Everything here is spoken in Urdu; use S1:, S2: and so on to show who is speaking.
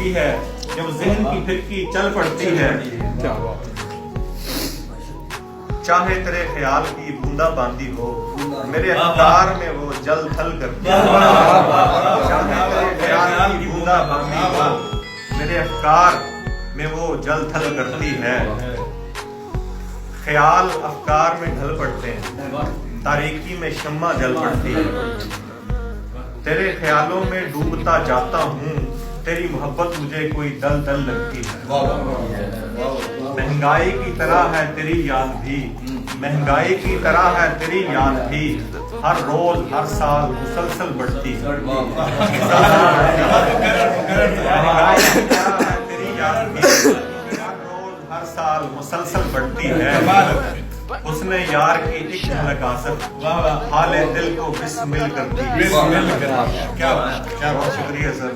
S1: پڑتی ہے جب ذہن کی پھرکی چل پڑتی ہے. چاہے تیرے خیال کی بوندا باندی ہو میرے افکار میں وہ جل تھل کرتی ہے. چاہے تیرے خیال کی بوندا باندی ہو میرے افکار میں وہ جل تھل کرتی ہے. خیال افکار میں ڈھل پڑتے ہیں تاریکی میں شمع جل پڑتی ہے. تیرے خیالوں میں ڈوبتا جاتا ہوں تیری محبت مجھے کوئی دل دل لگتی ہے. مہنگائی کی طرح ہے تیری یاد بھی مہنگائی کی طرح ہے تیری یاد بھی ہر روز ہر سال مسلسل بڑھتی ہے. مہنگائی کی طرح ہے تیری یاد بھی ہر روز ہر سال مسلسل بڑھتی ہے. حسن یار کی ایک جھلک آسر حال دل کو بسمل کرتی ہے. کیا بہت شکریہ سر.